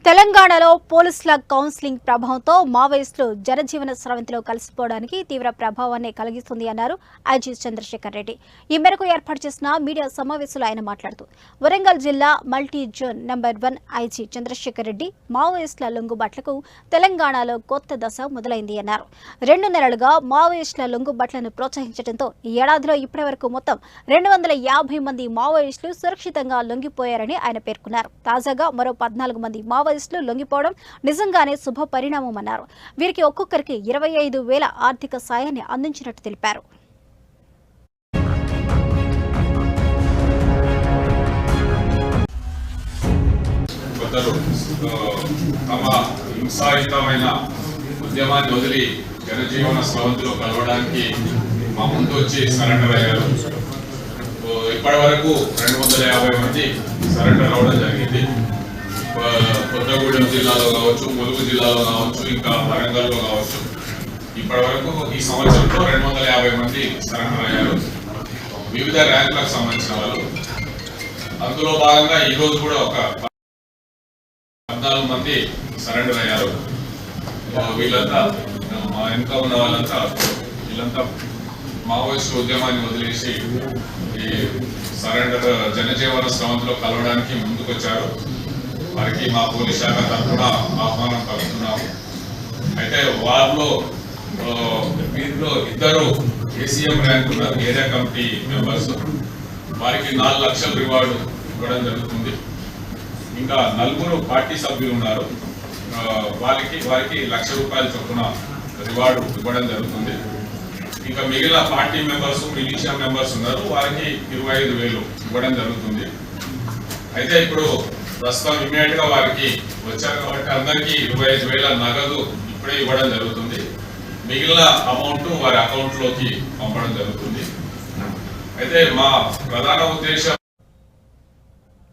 తెలంగాణలో పోలీసుల కౌన్సిలింగ్ ప్రభావంతో మావోయిస్టులు జనజీవన స్రవంతిలో కలిసిపోవడానికి తీవ్ర ప్రభావాన్ని కలిగిస్తుంది అన్నారు ఐజీ చంద్రశేఖర్ రెడ్డి. ఈ మేరకు ఏర్పాటు చేసిన మీడియా సమావేశంలో ఆయన మాట్లాడుతూ వరంగల్ జిల్లా multi zone number 1 IG Chandrashekar Reddy మావోయిస్టుల లొంగుబాట్లకు తెలంగాణలో కొత్త దశ మొదలైంది అన్నారు. 2 నెలలుగా మావోయిస్టుల లొంగుబాట్లను ప్రోత్సహించడంతో ఈ ఏడాదిలో ఇప్పటివరకు మొత్తం 250 మంది మావోయిస్టులు సురక్షితంగా లొంగిపోయారని ఆయన పేర్కొన్నారు. తాజాగా మరో 14 మంది మావోయిస్టులు లొంగిపోవడం నిజంగానే శుభ పరిణామమన్నారు. వీరికి ఒక్కొక్కరికి 25,000 ఆర్థిక సాయాన్ని అందించినట్టు తెలిపారు. తమ హింసాయుతమైన ఉద్యమాన్ని వదిలి జనజీవన స్రవంతిలో కలవడానికి మా ముందు వచ్చి సరెండర్ అయ్యారు. ఇప్పటి వరకు 250 మంది సరెండర్ అవ్వడం జరిగింది. కొత్తగూడెం జిల్లాలో కావచ్చు, ములుగు జిల్లాలో కావచ్చు, ఇంకా వరంగల్లో కావచ్చు. ఇప్పటి వరకు ఈ సంవత్సరంలో 250 మంది సరెండర్ అయ్యారు. వివిధ ర్యాంకులకు సంబంధించిన వాళ్ళు. అందులో భాగంగా ఈ రోజు కూడా ఒక 14 మంది సరెండర్ అయ్యారు. వీళ్ళంతా మా వెనుక ఉన్న వీళ్ళంతా మావోయిస్టు ఉద్యమాన్ని వదిలేసి ఈ సరెండర్ జనజీవన స్రవంతిలో కలవడానికి ముందుకొచ్చారు. వారికి మా పోలీస్ శాఖ తరఫున ఆహ్వానం పలుకుతున్నాము. అయితే వారిలో వీరిలో 2 ఏసీఎం ర్యాంక్ ఉన్నారు, ఏరియా కమిటీ మెంబర్స్. వారికి 4 లక్షల రివార్డు ఇవ్వడం జరుగుతుంది. ఇంకా 4 పార్టీ సభ్యులు ఉన్నారు, వారికి ₹1,00,000 చొప్పున రివార్డు ఇవ్వడం జరుగుతుంది. ఇంకా మిగిలిన పార్టీ మెంబర్స్, మిలిషియా మెంబర్స్ ఉన్నారు, వారికి 25,000 ఇవ్వడం జరుగుతుంది. అయితే ఇప్పుడు ప్రస్తుతం ఇమ్మీడియట్ గా వారికి వచ్చారు కాబట్టి అందరికీ 25,000 నగదు ఇప్పుడే ఇవ్వడం జరుగుతుంది. మిగిలిన అమౌంట్ వారి అకౌంట్ లోకి పంపడం జరుగుతుంది. అయితే మా ప్రధాన ఉద్దేశం